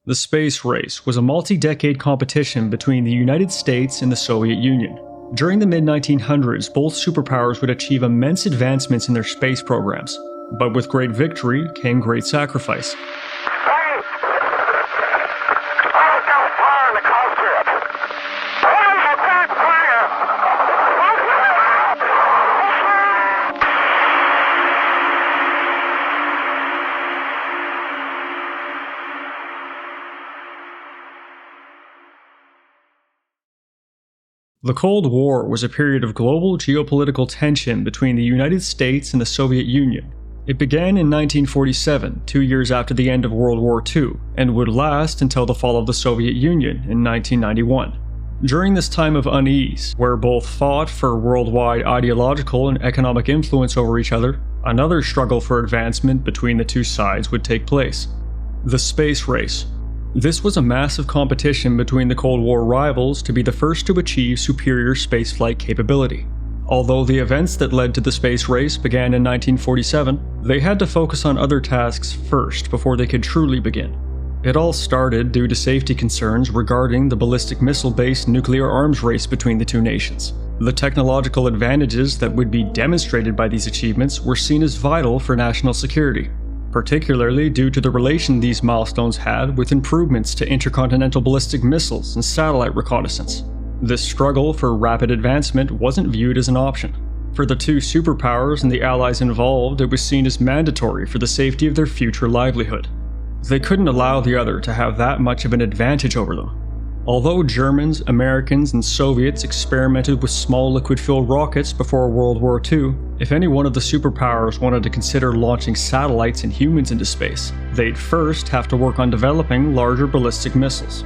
The space race was a multi-decade competition between the United States and the Soviet Union. During the mid-1900s, both superpowers would achieve immense advancements in their space programs. But with great victory came great sacrifice. The Cold War was a period of global geopolitical tension between the United States and the Soviet Union. It began in 1947, 2 years after the end of World War II, and would last until the fall of the Soviet Union in 1991. During this time of unease, where both fought for worldwide ideological and economic influence over each other, another struggle for advancement between the two sides would take place: the space race. This was a massive competition between the Cold War rivals to be the first to achieve superior spaceflight capability. Although the events that led to the space race began in 1947, they had to focus on other tasks first before they could truly begin. It all started due to safety concerns regarding the ballistic missile-based nuclear arms race between the two nations. The technological advantages that would be demonstrated by these achievements were seen as vital for national security, particularly due to the relation these milestones had with improvements to intercontinental ballistic missiles and satellite reconnaissance. This struggle for rapid advancement wasn't viewed as an option. For the two superpowers and the allies involved, it was seen as mandatory for the safety of their future livelihood. They couldn't allow the other to have that much of an advantage over them. Although Germans, Americans, and Soviets experimented with small liquid-fueled rockets before World War II, if any one of the superpowers wanted to consider launching satellites and humans into space, they'd first have to work on developing larger ballistic missiles.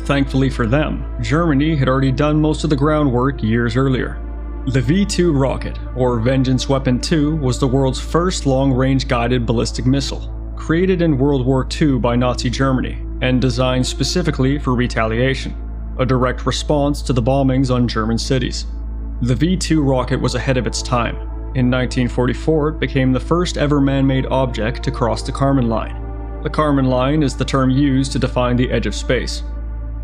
Thankfully for them, Germany had already done most of the groundwork years earlier. The V-2 rocket, or Vengeance Weapon 2, was the world's first long-range guided ballistic missile, created in World War II by Nazi Germany, and designed specifically for retaliation, a direct response to the bombings on German cities. The V-2 rocket was ahead of its time. In 1944, it became the first ever man-made object to cross the Kármán line. The Kármán line is the term used to define the edge of space.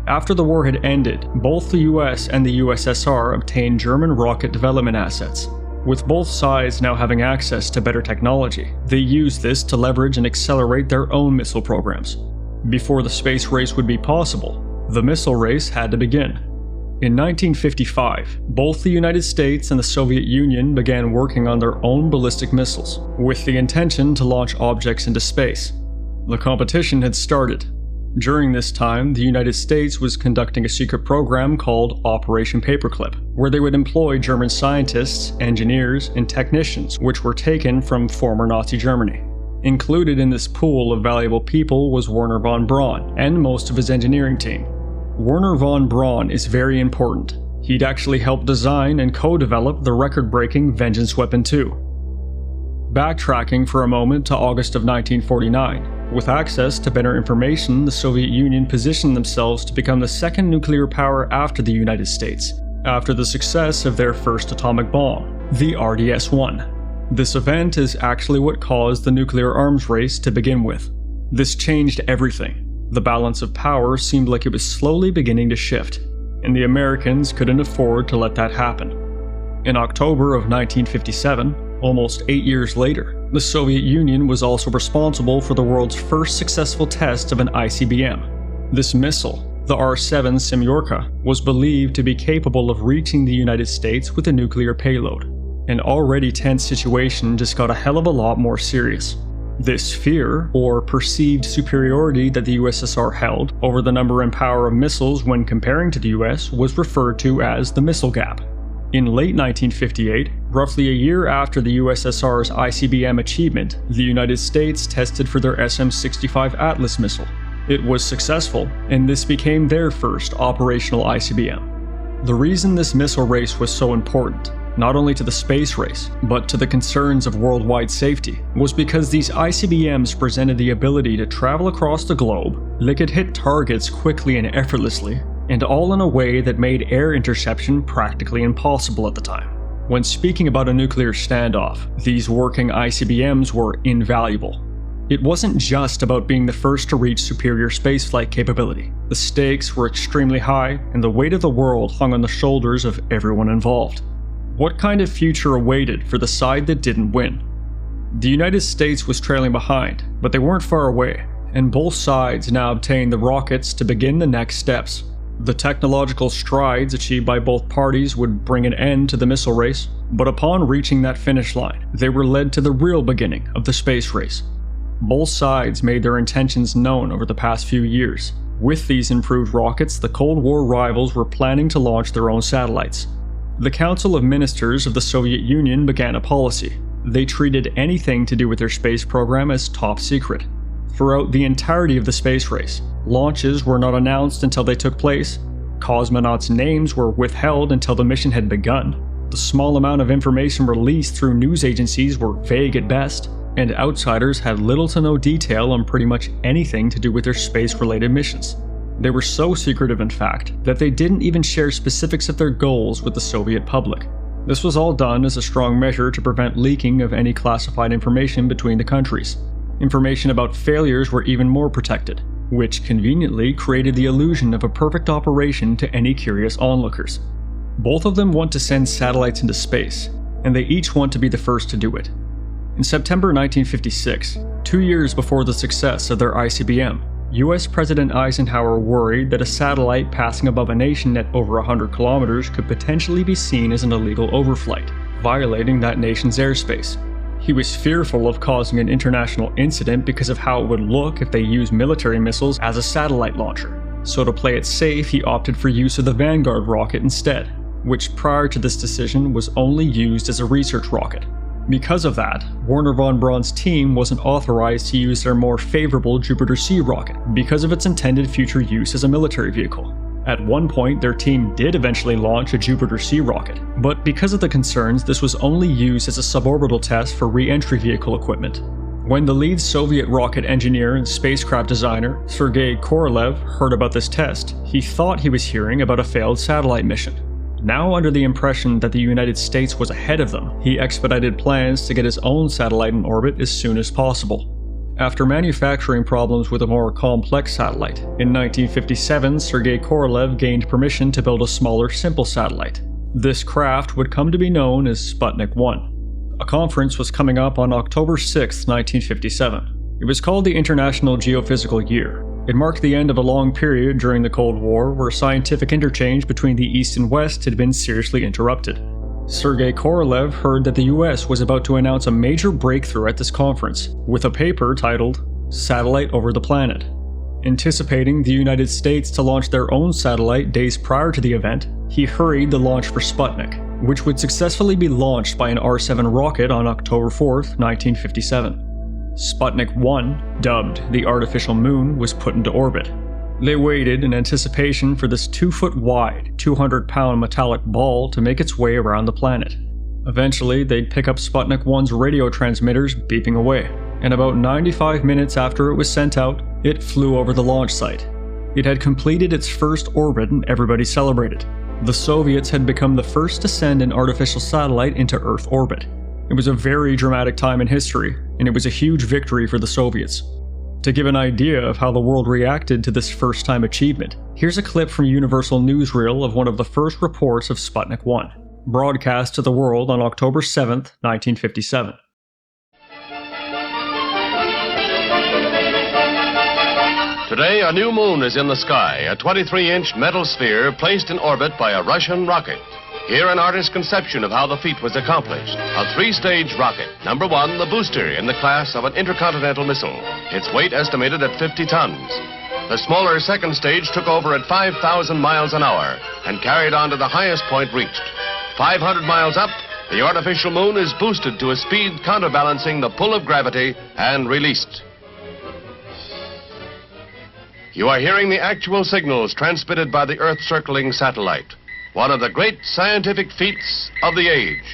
After the war had ended, both the US and the USSR obtained German rocket development assets. With both sides now having access to better technology, they used this to leverage and accelerate their own missile programs. Before the space race would be possible, the missile race had to begin. In 1955, both the United States and the Soviet Union began working on their own ballistic missiles, with the intention to launch objects into space. The competition had started. During this time, the United States was conducting a secret program called Operation Paperclip, where they would employ German scientists, engineers, and technicians which were taken from former Nazi Germany. Included in this pool of valuable people was Wernher von Braun and most of his engineering team. Wernher von Braun is very important. He'd actually helped design and co-develop the record-breaking Vengeance Weapon 2. Backtracking for a moment to August of 1949, with access to better information, the Soviet Union positioned themselves to become the second nuclear power after the United States, after the success of their first atomic bomb, the RDS-1. This event is actually what caused the nuclear arms race to begin with. This changed everything. The balance of power seemed like it was slowly beginning to shift, and the Americans couldn't afford to let that happen. In October of 1957, almost 8 years later, the Soviet Union was also responsible for the world's first successful test of an ICBM. This missile, the R-7 Semyorka, was believed to be capable of reaching the United States with a nuclear payload. An already tense situation just got a hell of a lot more serious. This fear, or perceived superiority that the USSR held over the number and power of missiles when comparing to the US, was referred to as the missile gap. In late 1958, roughly a year after the USSR's ICBM achievement, the United States tested for their SM-65 Atlas missile. It was successful, and this became their first operational ICBM. The reason this missile race was so important, not only to the space race, but to the concerns of worldwide safety, was because these ICBMs presented the ability to travel across the globe, they could hit targets quickly and effortlessly, and all in a way that made air interception practically impossible at the time. When speaking about a nuclear standoff, these working ICBMs were invaluable. It wasn't just about being the first to reach superior spaceflight capability. The stakes were extremely high, and the weight of the world hung on the shoulders of everyone involved. What kind of future awaited for the side that didn't win? The United States was trailing behind, but they weren't far away, and both sides now obtained the rockets to begin the next steps. The technological strides achieved by both parties would bring an end to the missile race, but upon reaching that finish line, they were led to the real beginning of the space race. Both sides made their intentions known over the past few years. With these improved rockets, the Cold War rivals were planning to launch their own satellites. The Council of Ministers of the Soviet Union began a policy. They treated anything to do with their space program as top secret. Throughout the entirety of the space race, launches were not announced until they took place. Cosmonauts' names were withheld until the mission had begun. The small amount of information released through news agencies were vague at best, and outsiders had little to no detail on pretty much anything to do with their space-related missions. They were so secretive, in fact, that they didn't even share specifics of their goals with the Soviet public. This was all done as a strong measure to prevent leaking of any classified information between the countries. Information about failures were even more protected, which conveniently created the illusion of a perfect operation to any curious onlookers. Both of them want to send satellites into space, and they each want to be the first to do it. In September 1956, 2 years before the success of their ICBM, US President Eisenhower worried that a satellite passing above a nation at over 100 kilometers could potentially be seen as an illegal overflight, violating that nation's airspace. He was fearful of causing an international incident because of how it would look if they used military missiles as a satellite launcher. So to play it safe, he opted for use of the Vanguard rocket instead, which prior to this decision was only used as a research rocket. Because of that, Wernher von Braun's team wasn't authorized to use their more favorable Jupiter-C rocket because of its intended future use as a military vehicle. At one point, their team did eventually launch a Jupiter-C rocket, but because of the concerns, this was only used as a suborbital test for re-entry vehicle equipment. When the lead Soviet rocket engineer and spacecraft designer, Sergei Korolev, heard about this test, he thought he was hearing about a failed satellite mission. Now under the impression that the United States was ahead of them, he expedited plans to get his own satellite in orbit as soon as possible. After manufacturing problems with a more complex satellite, in 1957 Sergei Korolev gained permission to build a smaller, simple satellite. This craft would come to be known as Sputnik 1. A conference was coming up on October 6, 1957. It was called the International Geophysical Year. It marked the end of a long period during the Cold War where scientific interchange between the East and West had been seriously interrupted. Sergei Korolev heard that the US was about to announce a major breakthrough at this conference, with a paper titled Satellite Over the Planet. Anticipating the United States to launch their own satellite days prior to the event, he hurried the launch for Sputnik, which would successfully be launched by an R-7 rocket on October 4, 1957. Sputnik 1, dubbed the Artificial Moon, was put into orbit. They waited in anticipation for this 2-foot-wide, 200-pound metallic ball to make its way around the planet. Eventually, they'd pick up Sputnik 1's radio transmitters beeping away, and about 95 minutes after it was sent out, it flew over the launch site. It had completed its first orbit and everybody celebrated. The Soviets had become the first to send an artificial satellite into Earth orbit. It was a very dramatic time in history, and it was a huge victory for the Soviets. To give an idea of how the world reacted to this first-time achievement, here's a clip from Universal Newsreel of one of the first reports of Sputnik 1, broadcast to the world on October 7, 1957. Today, a new moon is in the sky, a 23-inch metal sphere placed in orbit by a Russian rocket. Here an artist's conception of how the feat was accomplished. A 3-stage rocket. Number 1, the booster in the class of an intercontinental missile. Its weight estimated at 50 tons. The smaller second stage took over at 5,000 miles an hour and carried on to the highest point reached. 500 miles up, the artificial moon is boosted to a speed counterbalancing the pull of gravity and released. You are hearing the actual signals transmitted by the Earth-circling satellite. One of the great scientific feats of the age.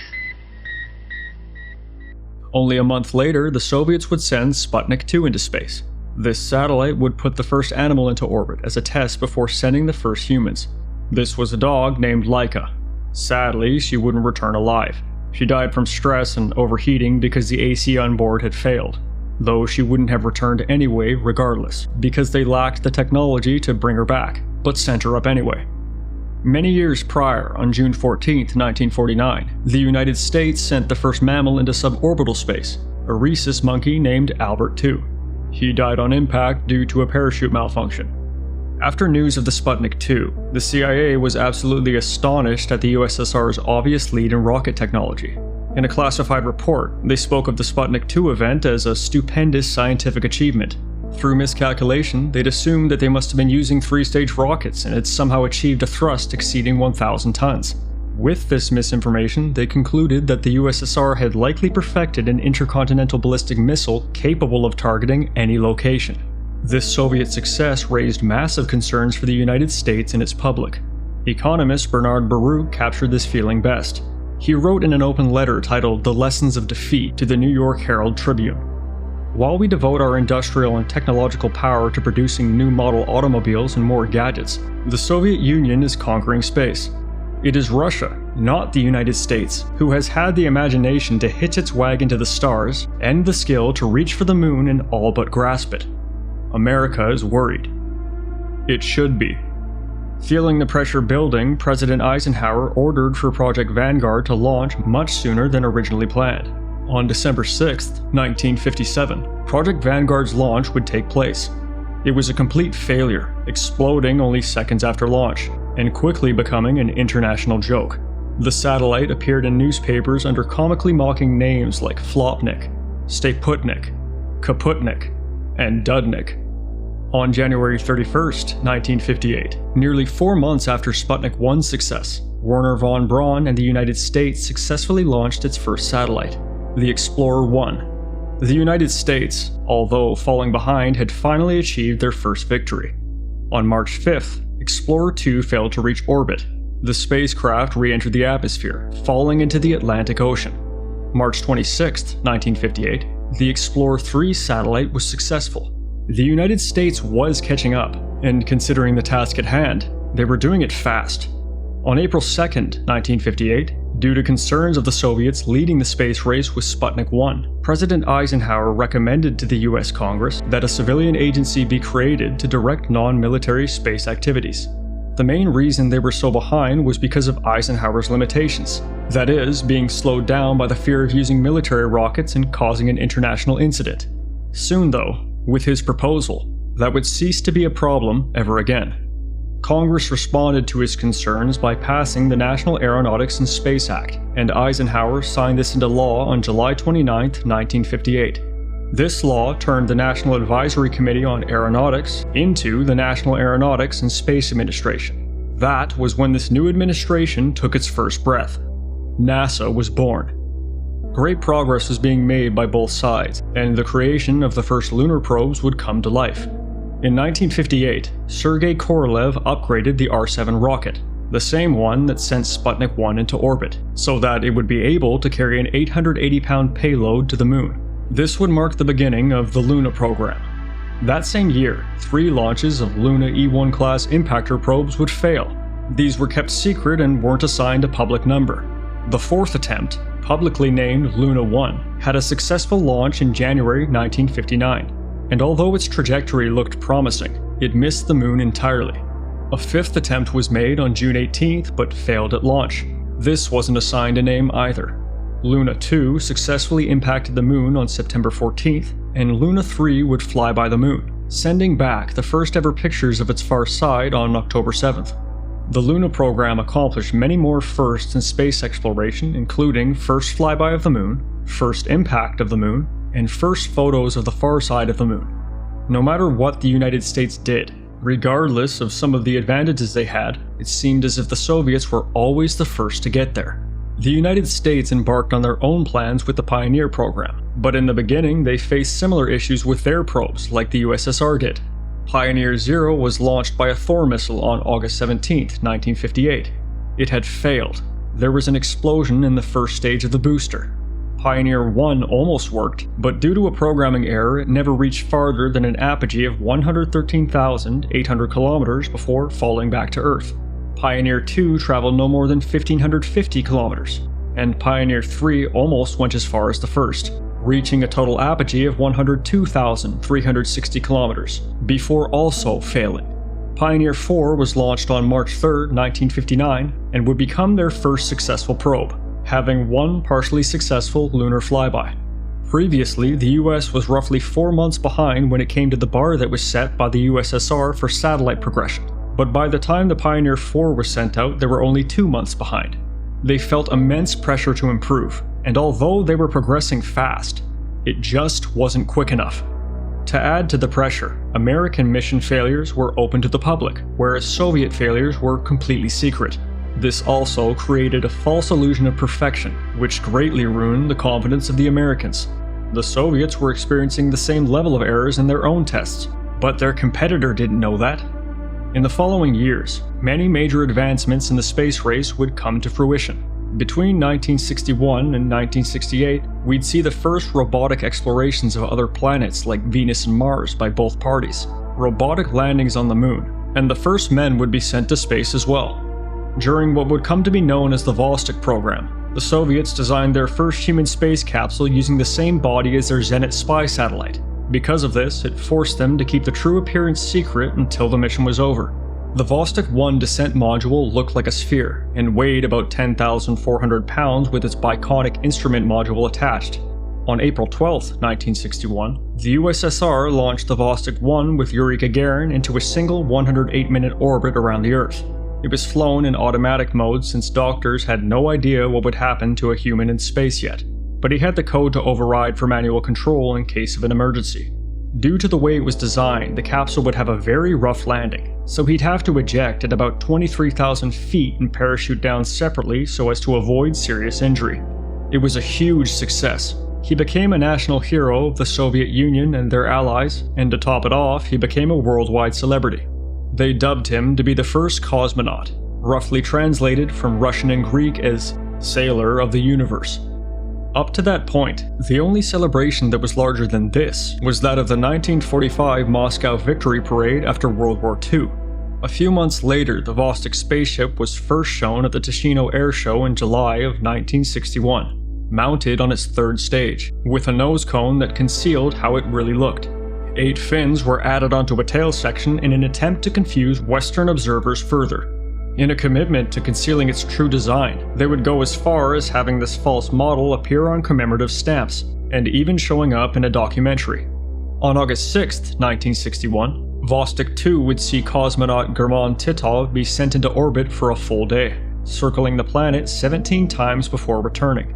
Only a month later, the Soviets would send Sputnik 2 into space. This satellite would put the first animal into orbit as a test before sending the first humans. This was a dog named Laika. Sadly, she wouldn't return alive. She died from stress and overheating because the AC on board had failed. though she wouldn't have returned anyway regardless, because they lacked the technology to bring her back, but sent her up anyway. Many years prior, on June 14, 1949, the United States sent the first mammal into suborbital space, a rhesus monkey named Albert II. He died on impact due to a parachute malfunction. After news of the Sputnik 2, the CIA was absolutely astonished at the USSR's obvious lead in rocket technology. In a classified report, they spoke of the Sputnik 2 event as a stupendous scientific achievement. Through miscalculation, they'd assumed that they must have been using three-stage rockets and had somehow achieved a thrust exceeding 1,000 tons. With this misinformation, they concluded that the USSR had likely perfected an intercontinental ballistic missile capable of targeting any location. This Soviet success raised massive concerns for the United States and its public. Economist Bernard Baruch captured this feeling best. He wrote in an open letter titled "The Lessons of Defeat" to the New York Herald Tribune. While we devote our industrial and technological power to producing new model automobiles and more gadgets, the Soviet Union is conquering space. It is Russia, not the United States, who has had the imagination to hitch its wagon to the stars and the skill to reach for the moon and all but grasp it. America is worried. It should be. Feeling the pressure building, President Eisenhower ordered for Project Vanguard to launch much sooner than originally planned. On December 6, 1957, Project Vanguard's launch would take place. It was a complete failure, exploding only seconds after launch, and quickly becoming an international joke. The satellite appeared in newspapers under comically mocking names like Flopnik, Staputnik, Kaputnik, and Dudnik. On January 31, 1958, nearly 4 months after Sputnik 1's success, Wernher von Braun and the United States successfully launched its first satellite, the Explorer 1. The United States, although falling behind, had finally achieved their first victory. On March 5th, Explorer 2 failed to reach orbit. The spacecraft re-entered the atmosphere, falling into the Atlantic Ocean. March 26, 1958, the Explorer 3 satellite was successful. The United States was catching up, and considering the task at hand, they were doing it fast. On April 2, 1958, due to concerns of the Soviets leading the space race with Sputnik 1, President Eisenhower recommended to the US Congress that a civilian agency be created to direct non-military space activities. The main reason they were so behind was because of Eisenhower's limitations. That is, being slowed down by the fear of using military rockets and causing an international incident. Soon though, with his proposal, that would cease to be a problem ever again. Congress responded to his concerns by passing the National Aeronautics and Space Act, and Eisenhower signed this into law on July 29, 1958. This law turned the National Advisory Committee on Aeronautics into the National Aeronautics and Space Administration. That was when this new administration took its first breath. NASA was born. Great progress was being made by both sides, and the creation of the first lunar probes would come to life. In 1958, Sergei Korolev upgraded the R-7 rocket, the same one that sent Sputnik 1 into orbit, so that it would be able to carry an 880-pound payload to the moon. This would mark the beginning of the Luna program. That same year, 3 launches of Luna E-1 class impactor probes would fail. These were kept secret and weren't assigned a public number. The 4th attempt, publicly named Luna 1, had a successful launch in January 1959. And although its trajectory looked promising, it missed the moon entirely. A 5th attempt was made on June 18th but failed at launch. This wasn't assigned a name either. Luna 2 successfully impacted the moon on September 14th, and Luna 3 would fly by the moon, sending back the first ever pictures of its far side on October 7th. The Luna program accomplished many more firsts in space exploration, including first flyby of the moon, first impact of the moon, and first photos of the far side of the moon. No matter what the United States did, regardless of some of the advantages they had, it seemed as if the Soviets were always the first to get there. The United States embarked on their own plans with the Pioneer program, but in the beginning they faced similar issues with their probes like the USSR did. Pioneer 0 was launched by a Thor missile on August 17, 1958. It had failed. There was an explosion in the first stage of the booster. Pioneer 1 almost worked, but due to a programming error, it never reached farther than an apogee of 113,800 kilometers before falling back to Earth. Pioneer 2 traveled no more than 1,550 kilometers, and Pioneer 3 almost went as far as the first. reaching a total apogee of 102,360 kilometers, before also failing. Pioneer 4 was launched on March 3, 1959, and would become their first successful probe, having one partially successful lunar flyby. Previously, the US was roughly 4 months behind when it came to the bar that was set by the USSR for satellite progression, but by the time the Pioneer 4 was sent out, they were only 2 months behind. They felt immense pressure to improve, and although they were progressing fast, it just wasn't quick enough. To add to the pressure, American mission failures were open to the public, whereas Soviet failures were completely secret. This also created a false illusion of perfection, which greatly ruined the confidence of the Americans. The Soviets were experiencing the same level of errors in their own tests, but their competitor didn't know that. In the following years, many major advancements in the space race would come to fruition. Between 1961 and 1968, we'd see the first robotic explorations of other planets like Venus and Mars by both parties, robotic landings on the moon, and the first men would be sent to space as well. During what would come to be known as the Vostok program, the Soviets designed their first human space capsule using the same body as their Zenit spy satellite. Because of this, it forced them to keep the true appearance secret until the mission was over. The Vostok 1 descent module looked like a sphere and weighed about 10,400 pounds with its biconic instrument module attached. On April 12, 1961, the USSR launched the Vostok 1 with Yuri Gagarin into a single 108-minute orbit around the Earth. It was flown in automatic mode since doctors had no idea what would happen to a human in space yet, but he had the code to override for manual control in case of an emergency. Due to the way it was designed, the capsule would have a very rough landing, so he'd have to eject at about 23,000 feet and parachute down separately so as to avoid serious injury. It was a huge success. He became a national hero of the Soviet Union and their allies, and to top it off, he became a worldwide celebrity. They dubbed him to be the first cosmonaut, roughly translated from Russian and Greek as Sailor of the Universe. Up to that point, the only celebration that was larger than this was that of the 1945 Moscow Victory Parade after World War II. A few months later, the Vostok spaceship was first shown at the Ticino Air Show in July of 1961, mounted on its third stage, with a nose cone that concealed how it really looked. 8 fins were added onto a tail section in an attempt to confuse Western observers further. In a commitment to concealing its true design, they would go as far as having this false model appear on commemorative stamps, and even showing up in a documentary. On August 6, 1961, Vostok 2 would see cosmonaut German Titov be sent into orbit for a full day, circling the planet 17 times before returning.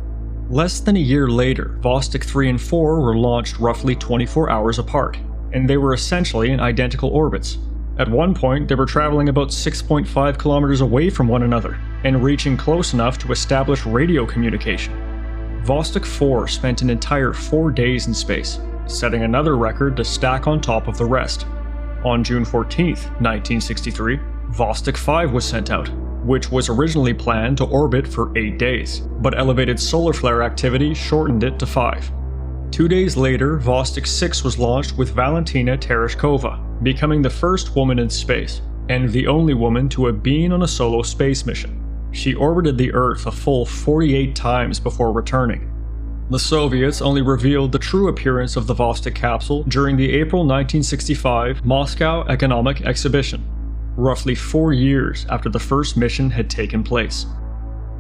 Less than a year later, Vostok 3 and 4 were launched roughly 24 hours apart, and they were essentially in identical orbits. At one point, they were traveling about 6.5 kilometers away from one another, and reaching close enough to establish radio communication. Vostok 4 spent an entire 4 days in space, setting another record to stack on top of the rest. On June 14, 1963, Vostok 5 was sent out, which was originally planned to orbit for 8 days, but elevated solar flare activity shortened it to 5. 2 days later, Vostok 6 was launched with Valentina Tereshkova, becoming the first woman in space, and the only woman to have been on a solo space mission. She orbited the Earth a full 48 times before returning. The Soviets only revealed the true appearance of the Vostok capsule during the April 1965 Moscow Economic Exhibition, roughly 4 years after the first mission had taken place.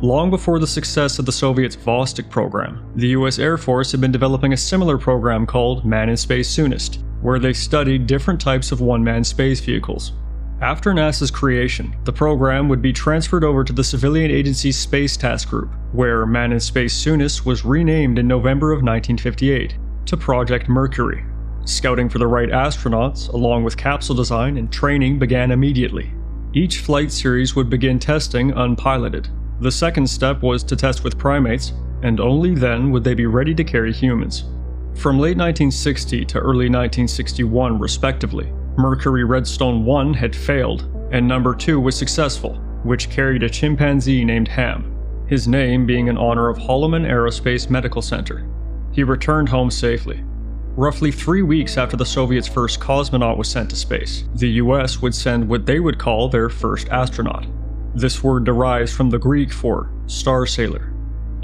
Long before the success of the Soviets' Vostok program, the US Air Force had been developing a similar program called Man in Space Soonest, where they studied different types of one-man space vehicles. After NASA's creation, the program would be transferred over to the civilian agency's Space Task Group, where Man in Space Soonest was renamed in November of 1958 to Project Mercury. Scouting for the right astronauts, along with capsule design and training, began immediately. Each flight series would begin testing unpiloted. The second step was to test with primates, and only then would they be ready to carry humans. From late 1960 to early 1961, respectively, Mercury Redstone 1 had failed, and number 2 was successful, which carried a chimpanzee named Ham, his name being in honor of Holloman Aerospace Medical Center. He returned home safely. Roughly 3 weeks after the Soviets' first cosmonaut was sent to space, the US would send what they would call their first astronaut. This word derives from the Greek for star sailor.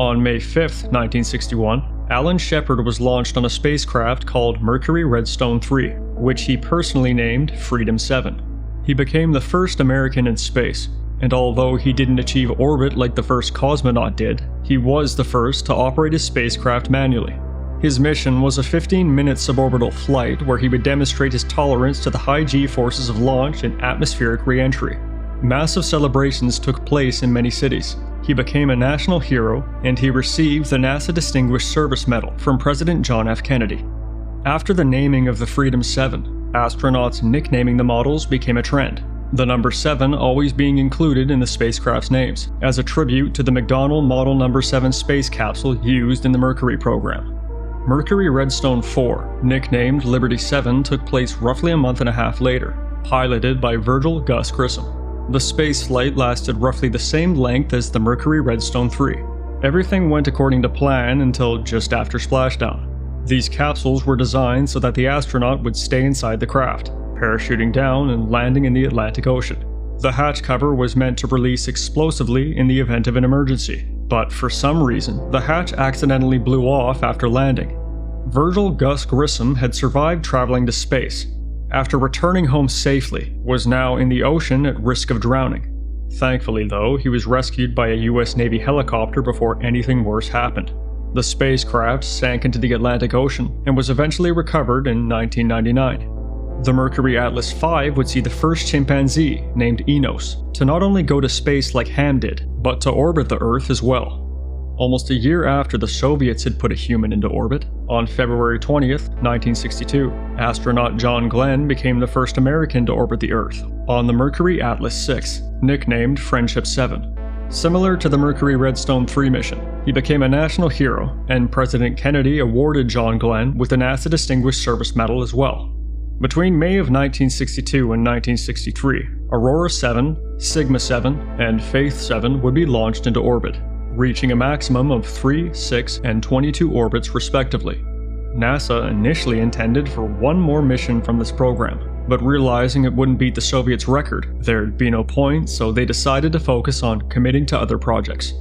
On May 5, 1961, Alan Shepard was launched on a spacecraft called Mercury Redstone 3, which he personally named Freedom 7. He became the first American in space, and although he didn't achieve orbit like the first cosmonaut did, he was the first to operate his spacecraft manually. His mission was a 15-minute suborbital flight where he would demonstrate his tolerance to the high G-forces of launch and atmospheric re-entry. Massive celebrations took place in many cities. He became a national hero, and he received the NASA Distinguished Service Medal from President John F. Kennedy. After the naming of the Freedom 7, astronauts nicknaming the models became a trend, the number 7 always being included in the spacecraft's names, as a tribute to the McDonnell Model No. 7 space capsule used in the Mercury program. Mercury Redstone 4, nicknamed Liberty 7, took place roughly a month and a half later, piloted by Virgil Gus Grissom. The spaceflight lasted roughly the same length as the Mercury Redstone 3. Everything went according to plan until just after splashdown. These capsules were designed so that the astronaut would stay inside the craft, parachuting down and landing in the Atlantic Ocean. The hatch cover was meant to release explosively in the event of an emergency, but for some reason, the hatch accidentally blew off after landing. Virgil Gus Grissom had survived traveling to space. After returning home safely, was now in the ocean at risk of drowning. Thankfully, though, he was rescued by a US Navy helicopter before anything worse happened. The spacecraft sank into the Atlantic Ocean and was eventually recovered in 1999. The Mercury Atlas V would see the first chimpanzee, named Enos, to not only go to space like Ham did, but to orbit the Earth as well. Almost a year after the Soviets had put a human into orbit, on February 20th, 1962, astronaut John Glenn became the first American to orbit the Earth, on the Mercury Atlas VI, nicknamed Friendship 7. Similar to the Mercury Redstone 3 mission, he became a national hero, and President Kennedy awarded John Glenn with the NASA Distinguished Service Medal as well. Between May of 1962 and 1963, Aurora 7, Sigma 7, and Faith 7 would be launched into orbit, reaching a maximum of 3, 6, and 22 orbits respectively. NASA initially intended for one more mission from this program, but realizing it wouldn't beat the Soviets' record, there'd be no point, so they decided to focus on committing to other projects.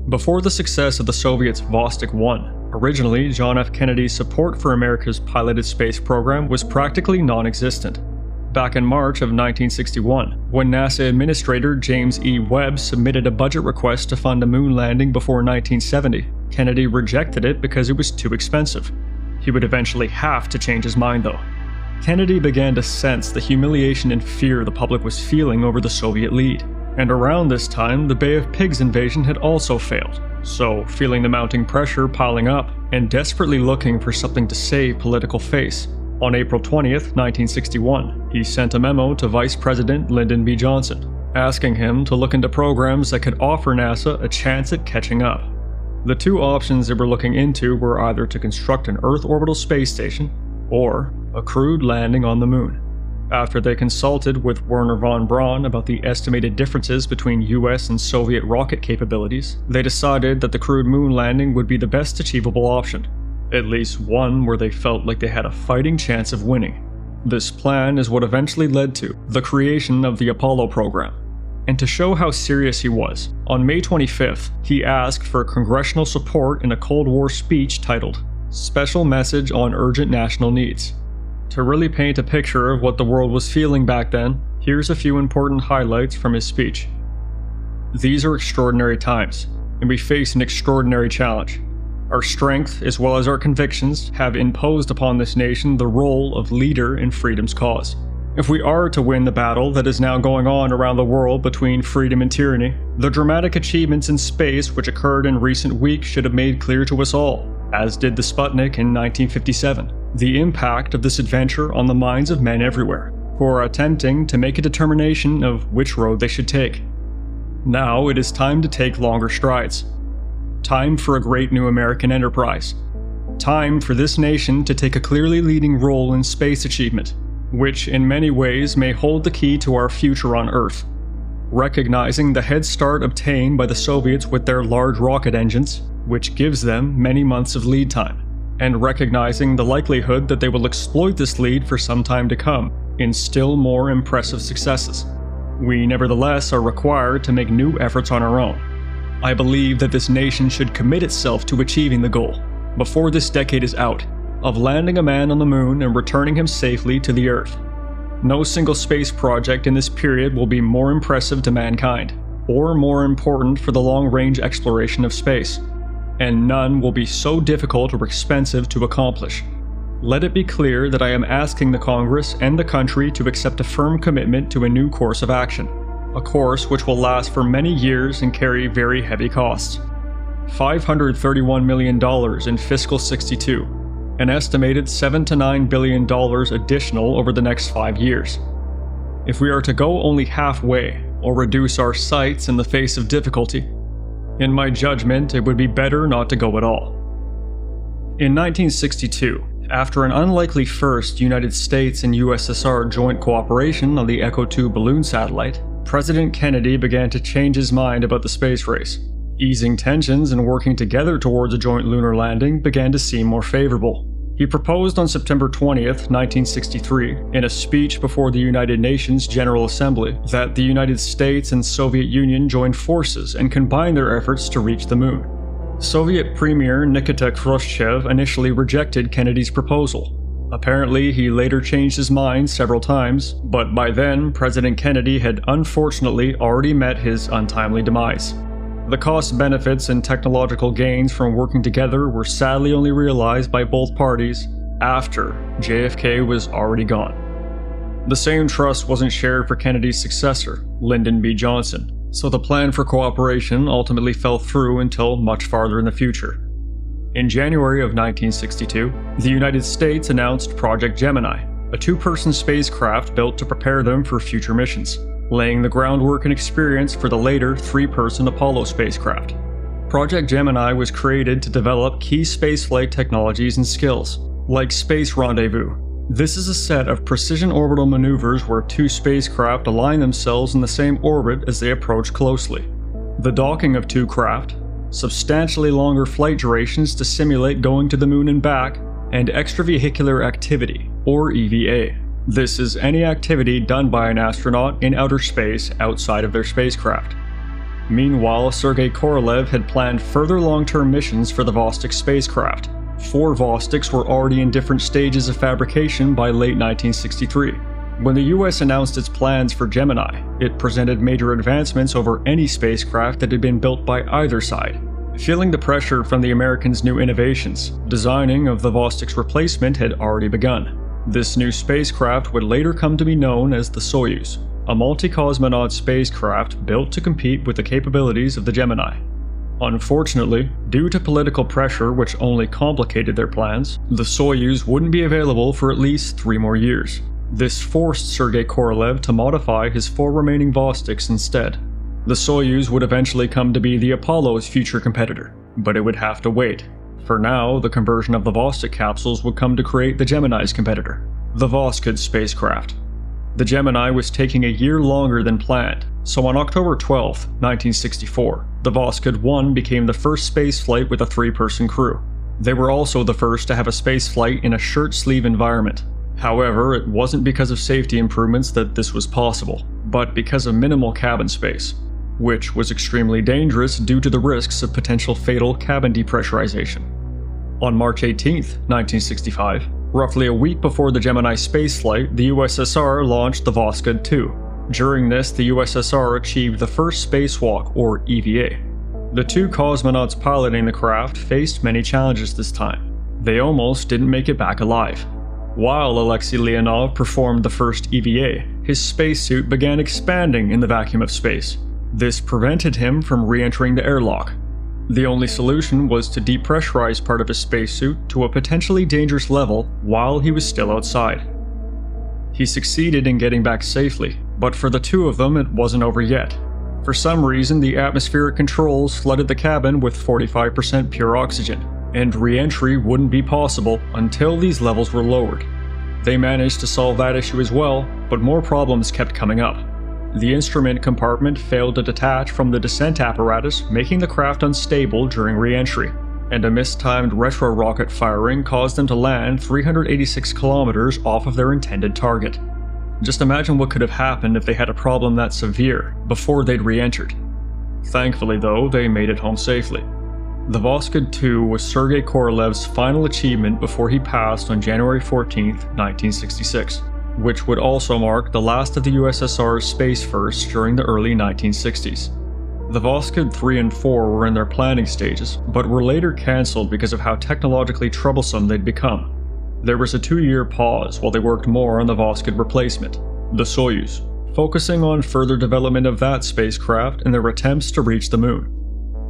Before the success of the Soviets' Vostok 1, originally John F. Kennedy's support for America's piloted space program was practically non-existent. Back in March of 1961, when NASA Administrator James E. Webb submitted a budget request to fund a moon landing before 1970, Kennedy rejected it because it was too expensive. He would eventually have to change his mind though. Kennedy began to sense the humiliation and fear the public was feeling over the Soviet lead. And around this time, the Bay of Pigs invasion had also failed. So, feeling the mounting pressure piling up, and desperately looking for something to save political face, on April 20th, 1961, he sent a memo to Vice President Lyndon B. Johnson, asking him to look into programs that could offer NASA a chance at catching up. The two options they were looking into were either to construct an Earth orbital space station, or a crewed landing on the moon. After they consulted with Wernher von Braun about the estimated differences between US and Soviet rocket capabilities, they decided that the crewed moon landing would be the best achievable option. At least one where they felt like they had a fighting chance of winning. This plan is what eventually led to the creation of the Apollo program. And to show how serious he was, on May 25th, he asked for congressional support in a Cold War speech titled, "Special Message on Urgent National Needs." To really paint a picture of what the world was feeling back then, here's a few important highlights from his speech. These are extraordinary times, and we face an extraordinary challenge. Our strength, as well as our convictions, have imposed upon this nation the role of leader in freedom's cause. If we are to win the battle that is now going on around the world between freedom and tyranny, the dramatic achievements in space which occurred in recent weeks should have made clear to us all, as did the Sputnik in 1957, the impact of this adventure on the minds of men everywhere, who are attempting to make a determination of which road they should take. Now it is time to take longer strides. Time for a great new American enterprise. Time for this nation to take a clearly leading role in space achievement, which in many ways may hold the key to our future on Earth. Recognizing the head start obtained by the Soviets with their large rocket engines, which gives them many months of lead time, and recognizing the likelihood that they will exploit this lead for some time to come in still more impressive successes. We nevertheless are required to make new efforts on our own. I believe that this nation should commit itself to achieving the goal, before this decade is out, of landing a man on the moon and returning him safely to the Earth. No single space project in this period will be more impressive to mankind, or more important for the long-range exploration of space, and none will be so difficult or expensive to accomplish. Let it be clear that I am asking the Congress and the country to accept a firm commitment to a new course of action, a course which will last for many years and carry very heavy costs. $531 million in fiscal 62, an estimated $7 to $9 billion additional over the next 5 years. If we are to go only halfway, or reduce our sights in the face of difficulty, in my judgment, it would be better not to go at all. In 1962, after an unlikely first United States and USSR joint cooperation on the Echo 2 balloon satellite, President Kennedy began to change his mind about the space race. Easing tensions and working together towards a joint lunar landing began to seem more favorable. He proposed on September 20th, 1963, in a speech before the United Nations General Assembly, that the United States and Soviet Union join forces and combine their efforts to reach the moon. Soviet Premier Nikita Khrushchev initially rejected Kennedy's proposal. Apparently, he later changed his mind several times, but by then, President Kennedy had unfortunately already met his untimely demise. The cost benefits and technological gains from working together were sadly only realized by both parties after JFK was already gone. The same trust wasn't shared for Kennedy's successor, Lyndon B. Johnson, so the plan for cooperation ultimately fell through until much farther in the future. In January of 1962, the United States announced Project Gemini, a two-person spacecraft built to prepare them for future missions, laying the groundwork and experience for the later three-person Apollo spacecraft. Project Gemini was created to develop key spaceflight technologies and skills, like Space Rendezvous. This is a set of precision orbital maneuvers where two spacecraft align themselves in the same orbit as they approach closely. The docking of two craft, substantially longer flight durations to simulate going to the moon and back, and extravehicular activity, or EVA. This is any activity done by an astronaut in outer space outside of their spacecraft. Meanwhile, Sergei Korolev had planned further long-term missions for the Vostok spacecraft. 4 Vostoks were already in different stages of fabrication by late 1963. When the US announced its plans for Gemini, it presented major advancements over any spacecraft that had been built by either side. Feeling the pressure from the Americans' new innovations, designing of the Vostok's replacement had already begun. This new spacecraft would later come to be known as the Soyuz, a multi-cosmonaut spacecraft built to compete with the capabilities of the Gemini. Unfortunately, due to political pressure which only complicated their plans, the Soyuz wouldn't be available for at least 3 more years. This forced Sergei Korolev to modify his 4 remaining Vostoks instead. The Soyuz would eventually come to be the Apollo's future competitor, but it would have to wait. For now, the conversion of the Vostok capsules would come to create the Gemini's competitor, the Voskhod spacecraft. The Gemini was taking a year longer than planned, so on October 12, 1964, the Voskhod 1 became the first spaceflight with a 3-person crew. They were also the first to have a spaceflight in a shirt-sleeve environment. However, it wasn't because of safety improvements that this was possible, but because of minimal cabin space, which was extremely dangerous due to the risks of potential fatal cabin depressurization. On March 18, 1965, roughly a week before the Gemini spaceflight, the USSR launched the Voskhod 2. During this, the USSR achieved the first spacewalk, or EVA. The 2 cosmonauts piloting the craft faced many challenges this time. They almost didn't make it back alive. While Alexei Leonov performed the first EVA, his spacesuit began expanding in the vacuum of space. This prevented him from re-entering the airlock. The only solution was to depressurize part of his spacesuit to a potentially dangerous level while he was still outside. He succeeded in getting back safely, but for the 2 of them it wasn't over yet. For some reason, the atmospheric controls flooded the cabin with 45% pure oxygen, and re-entry wouldn't be possible until these levels were lowered. They managed to solve that issue as well, but more problems kept coming up. The instrument compartment failed to detach from the descent apparatus, making the craft unstable during re-entry, and a mistimed retro-rocket firing caused them to land 386 kilometers off of their intended target. Just imagine what could have happened if they had a problem that severe before they'd re-entered. Thankfully though, they made it home safely. The Voskhod 2 was Sergei Korolev's final achievement before he passed on January 14, 1966, which would also mark the last of the USSR's space firsts during the early 1960s. The Voskhod 3 and 4 were in their planning stages, but were later cancelled because of how technologically troublesome they'd become. There was a 2-year pause while they worked more on the Voskhod replacement, the Soyuz, focusing on further development of that spacecraft in their attempts to reach the moon.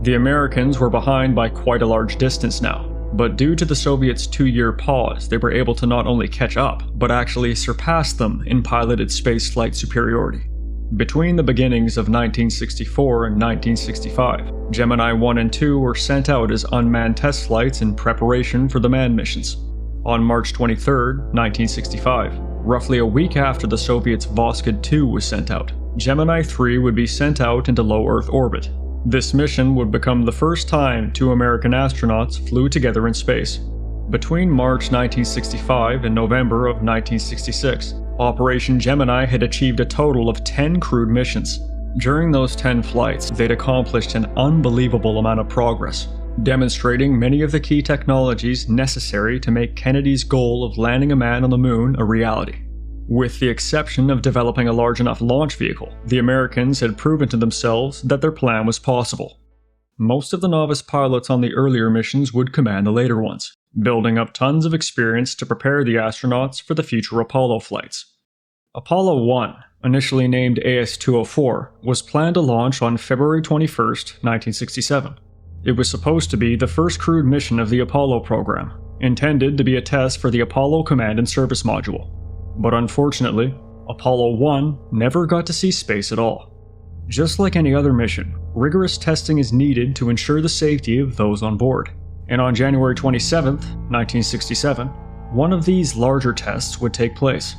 The Americans were behind by quite a large distance now, but due to the Soviets' 2-year pause, they were able to not only catch up, but actually surpass them in piloted spaceflight superiority. Between the beginnings of 1964 and 1965, Gemini 1 and 2 were sent out as unmanned test flights in preparation for the manned missions. On March 23, 1965, roughly a week after the Soviets' Voskhod 2 was sent out, Gemini 3 would be sent out into low Earth orbit. This mission would become the first time 2 American astronauts flew together in space. Between March 1965 and November of 1966, Operation Gemini had achieved a total of 10 crewed missions. During those 10 flights, they'd accomplished an unbelievable amount of progress, demonstrating many of the key technologies necessary to make Kennedy's goal of landing a man on the moon a reality. With the exception of developing a large enough launch vehicle, the Americans had proven to themselves that their plan was possible. Most of the novice pilots on the earlier missions would command the later ones, building up tons of experience to prepare the astronauts for the future Apollo flights. Apollo 1, initially named AS-204, was planned to launch on February 21, 1967. It was supposed to be the first crewed mission of the Apollo program, intended to be a test for the Apollo Command and Service Module. But unfortunately, Apollo 1 never got to see space at all. Just like any other mission, rigorous testing is needed to ensure the safety of those on board. And on January 27, 1967, one of these larger tests would take place.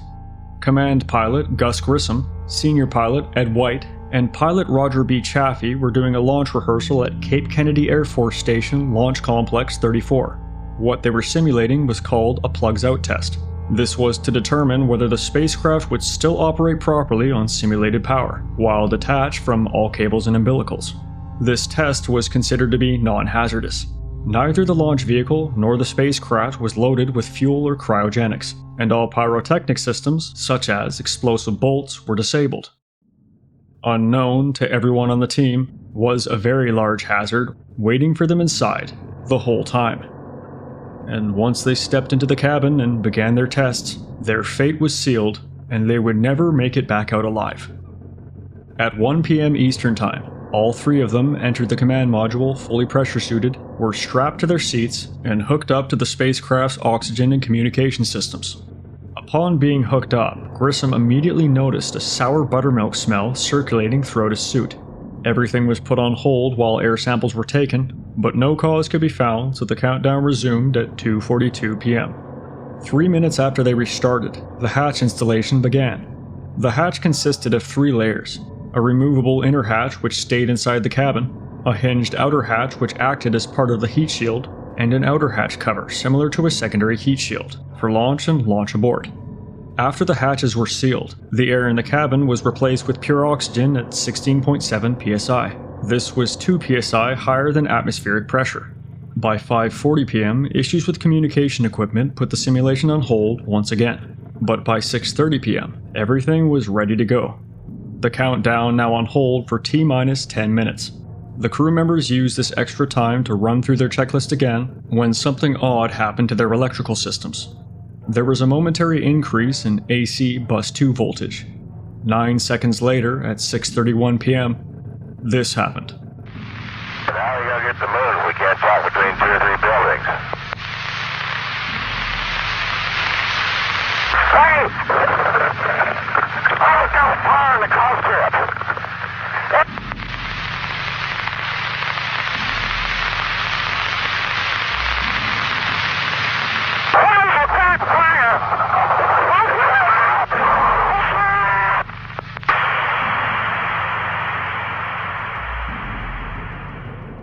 Command pilot Gus Grissom, senior pilot Ed White, and pilot Roger B. Chaffee were doing a launch rehearsal at Cape Kennedy Air Force Station Launch Complex 34. What they were simulating was called a plugs-out test. This was to determine whether the spacecraft would still operate properly on simulated power, while detached from all cables and umbilicals. This test was considered to be non-hazardous. Neither the launch vehicle nor the spacecraft was loaded with fuel or cryogenics, and all pyrotechnic systems, such as explosive bolts, were disabled. Unknown to everyone on the team was a very large hazard waiting for them inside the whole time. And once they stepped into the cabin and began their tests, their fate was sealed, and they would never make it back out alive. At 1 p.m. Eastern Time, all 3 of them entered the command module fully pressure-suited, were strapped to their seats, and hooked up to the spacecraft's oxygen and communication systems. Upon being hooked up, Grissom immediately noticed a sour buttermilk smell circulating throughout his suit. Everything was put on hold while air samples were taken, but no cause could be found, so the countdown resumed at 2:42 p.m. 3 minutes after they restarted, the hatch installation began. The hatch consisted of 3 layers: a removable inner hatch which stayed inside the cabin, a hinged outer hatch which acted as part of the heat shield, and an outer hatch cover similar to a secondary heat shield, for launch and launch abort. After the hatches were sealed, the air in the cabin was replaced with pure oxygen at 16.7 psi. This was 2 psi higher than atmospheric pressure. By 5:40 p.m., issues with communication equipment put the simulation on hold once again. But by 6:30 p.m., everything was ready to go. The countdown now on hold for T-minus 10 minutes. The crew members used this extra time to run through their checklist again when something odd happened to their electrical systems. There was a momentary increase in AC bus 2 voltage. 9 seconds later, at 6:31 p.m., this happened. Now we gotta get the moon. We can't talk between 2 or 3 buildings. Hey! Oh, don't fire in the call strip!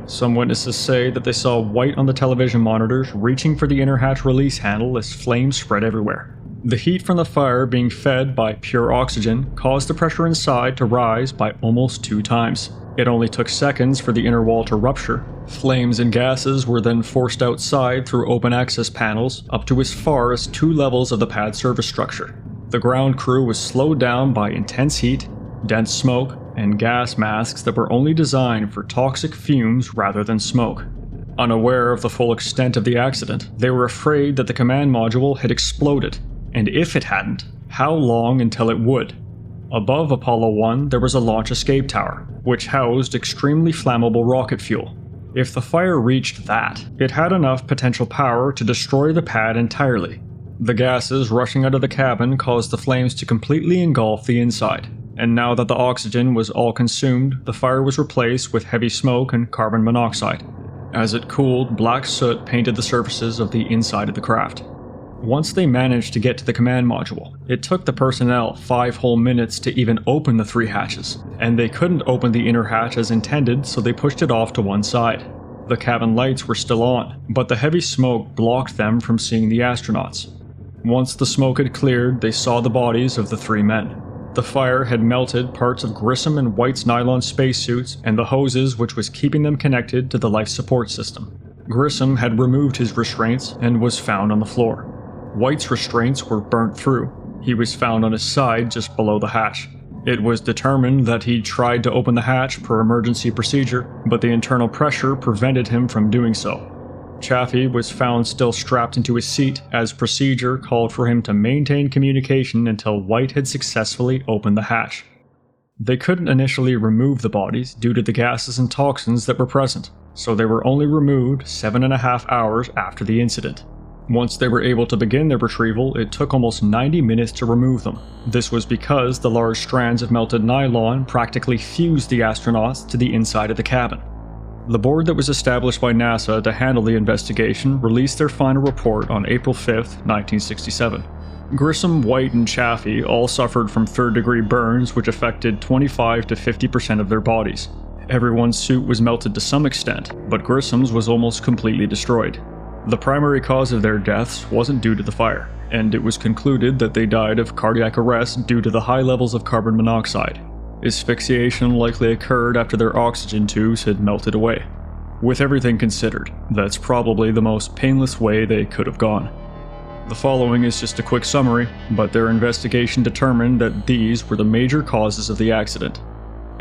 Some witnesses say that they saw white on the television monitors reaching for the inner hatch release handle as flames spread everywhere. The heat from the fire being fed by pure oxygen caused the pressure inside to rise by almost 2 times. It only took seconds for the inner wall to rupture. Flames and gases were then forced outside through open access panels up to as far as 2 levels of the pad surface structure. The ground crew was slowed down by intense heat, dense smoke, and gas masks that were only designed for toxic fumes rather than smoke. Unaware of the full extent of the accident, they were afraid that the command module had exploded, and if it hadn't, how long until it would? Above Apollo 1, there was a launch escape tower, which housed extremely flammable rocket fuel. If the fire reached that, it had enough potential power to destroy the pad entirely. The gases rushing out of the cabin caused the flames to completely engulf the inside, and now that the oxygen was all consumed, the fire was replaced with heavy smoke and carbon monoxide. As it cooled, black soot painted the surfaces of the inside of the craft. Once they managed to get to the command module, it took the personnel 5 whole minutes to even open the 3 hatches, and they couldn't open the inner hatch as intended, so they pushed it off to one side. The cabin lights were still on, but the heavy smoke blocked them from seeing the astronauts. Once the smoke had cleared, they saw the bodies of the 3 men. The fire had melted parts of Grissom and White's nylon spacesuits and the hoses which was keeping them connected to the life support system. Grissom had removed his restraints and was found on the floor. White's restraints were burnt through. He was found on his side just below the hatch. It was determined that he tried to open the hatch per emergency procedure, but the internal pressure prevented him from doing so. Chaffee was found still strapped into his seat, as procedure called for him to maintain communication until White had successfully opened the hatch. They couldn't initially remove the bodies due to the gases and toxins that were present, so they were only removed 7.5 hours after the incident. Once they were able to begin their retrieval, it took almost 90 minutes to remove them. This was because the large strands of melted nylon practically fused the astronauts to the inside of the cabin. The board that was established by NASA to handle the investigation released their final report on April 5, 1967. Grissom, White, and Chaffee all suffered from third-degree burns which affected 25 to 50% of their bodies. Everyone's suit was melted to some extent, but Grissom's was almost completely destroyed. The primary cause of their deaths wasn't due to the fire, and it was concluded that they died of cardiac arrest due to the high levels of carbon monoxide. Asphyxiation likely occurred after their oxygen tubes had melted away. With everything considered, that's probably the most painless way they could have gone. The following is just a quick summary, but their investigation determined that these were the major causes of the accident.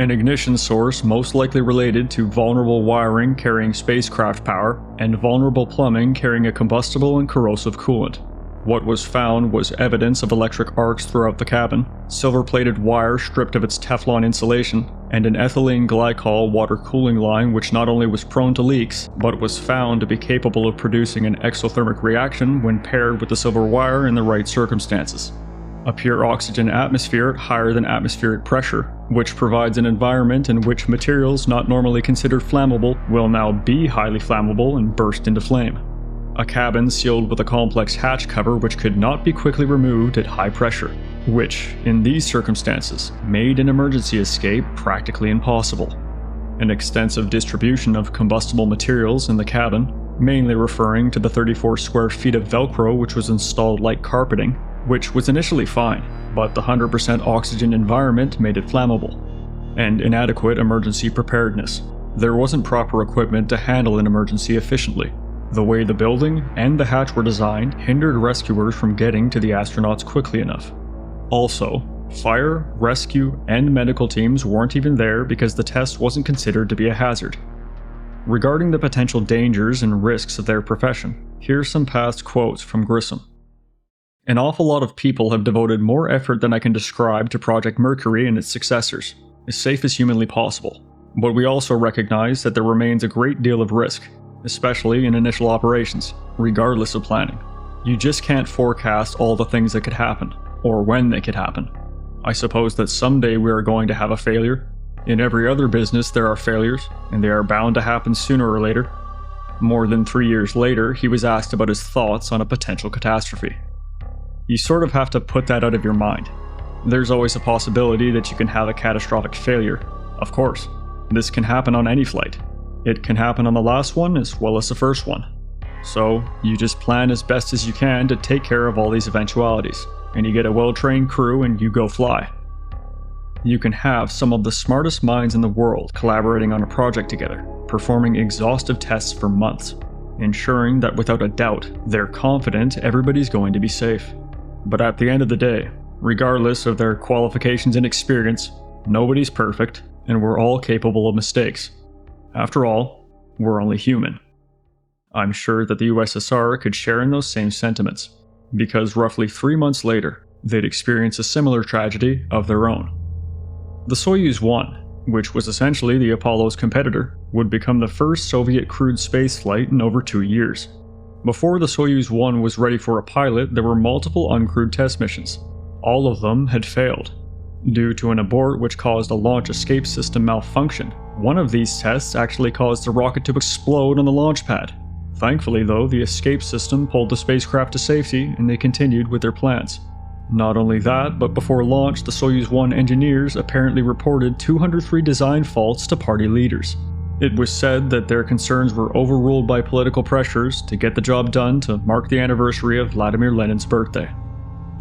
An ignition source most likely related to vulnerable wiring carrying spacecraft power, and vulnerable plumbing carrying a combustible and corrosive coolant. What was found was evidence of electric arcs throughout the cabin, silver-plated wire stripped of its Teflon insulation, and an ethylene glycol water cooling line which not only was prone to leaks, but was found to be capable of producing an exothermic reaction when paired with the silver wire in the right circumstances. A pure oxygen atmosphere at higher than atmospheric pressure, which provides an environment in which materials not normally considered flammable will now be highly flammable and burst into flame. A cabin sealed with a complex hatch cover which could not be quickly removed at high pressure, which, in these circumstances, made an emergency escape practically impossible. An extensive distribution of combustible materials in the cabin, mainly referring to the 34 square feet of Velcro which was installed like carpeting, which was initially fine, but the 100% oxygen environment made it flammable. And inadequate emergency preparedness. There wasn't proper equipment to handle an emergency efficiently. The way the building and the hatch were designed hindered rescuers from getting to the astronauts quickly enough. Also, fire, rescue, and medical teams weren't even there because the test wasn't considered to be a hazard. Regarding the potential dangers and risks of their profession, here's some past quotes from Grissom. An awful lot of people have devoted more effort than I can describe to Project Mercury and its successors, as safe as humanly possible. But we also recognize that there remains a great deal of risk, especially in initial operations, regardless of planning. You just can't forecast all the things that could happen, or when they could happen. I suppose that someday we are going to have a failure. In every other business there are failures, and they are bound to happen sooner or later. More than 3 years later, he was asked about his thoughts on a potential catastrophe. You sort of have to put that out of your mind. There's always a possibility that you can have a catastrophic failure. Of course, this can happen on any flight. It can happen on the last one as well as the first one. So, you just plan as best as you can to take care of all these eventualities, and you get a well-trained crew and you go fly. You can have some of the smartest minds in the world collaborating on a project together, performing exhaustive tests for months, ensuring that without a doubt, they're confident everybody's going to be safe. But at the end of the day, regardless of their qualifications and experience, nobody's perfect, and we're all capable of mistakes. After all, we're only human. I'm sure that the USSR could share in those same sentiments, because roughly 3 months later, they'd experience a similar tragedy of their own. The Soyuz 1, which was essentially the Apollo's competitor, would become the first Soviet crewed spaceflight in over 2 years. Before the Soyuz 1 was ready for a pilot, there were multiple uncrewed test missions. All of them had failed. Due to an abort which caused a launch escape system malfunction, one of these tests actually caused the rocket to explode on the launch pad. Thankfully though, the escape system pulled the spacecraft to safety and they continued with their plans. Not only that, but before launch, the Soyuz 1 engineers apparently reported 203 design faults to party leaders. It was said that their concerns were overruled by political pressures to get the job done to mark the anniversary of Vladimir Lenin's birthday.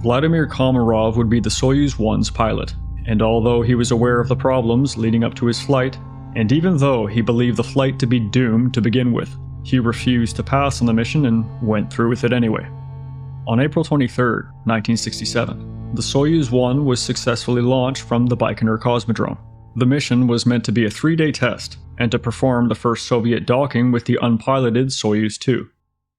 Vladimir Komarov would be the Soyuz 1's pilot, and although he was aware of the problems leading up to his flight, and even though he believed the flight to be doomed to begin with, he refused to pass on the mission and went through with it anyway. On April 23, 1967, the Soyuz 1 was successfully launched from the Baikonur Cosmodrome. The mission was meant to be a 3-day test, and to perform the first Soviet docking with the unpiloted Soyuz 2.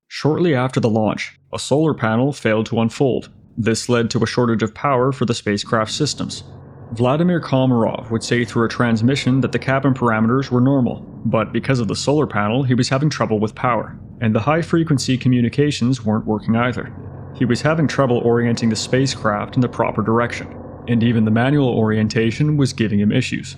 Shortly after the launch, a solar panel failed to unfold. This led to a shortage of power for the spacecraft systems. Vladimir Komarov would say through a transmission that the cabin parameters were normal, but because of the solar panel, he was having trouble with power, and the high-frequency communications weren't working either. He was having trouble orienting the spacecraft in the proper direction, and even the manual orientation was giving him issues.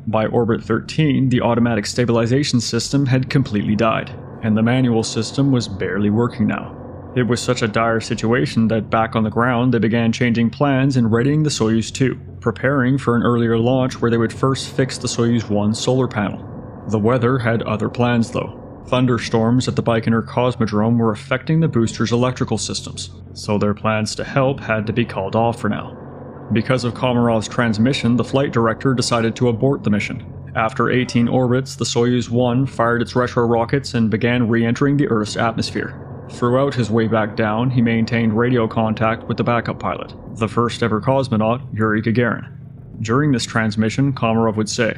By orbit 13, the automatic stabilization system had completely died, and the manual system was barely working now. It was such a dire situation that back on the ground they began changing plans and readying the Soyuz 2, preparing for an earlier launch where they would first fix the Soyuz 1 solar panel. The weather had other plans though. Thunderstorms at the Baikonur Cosmodrome were affecting the booster's electrical systems, so their plans to help had to be called off for now. Because of Komarov's transmission, the flight director decided to abort the mission. After 18 orbits, the Soyuz 1 fired its retro rockets and began re-entering the Earth's atmosphere. Throughout his way back down, he maintained radio contact with the backup pilot, the first ever cosmonaut, Yuri Gagarin. During this transmission, Komarov would say,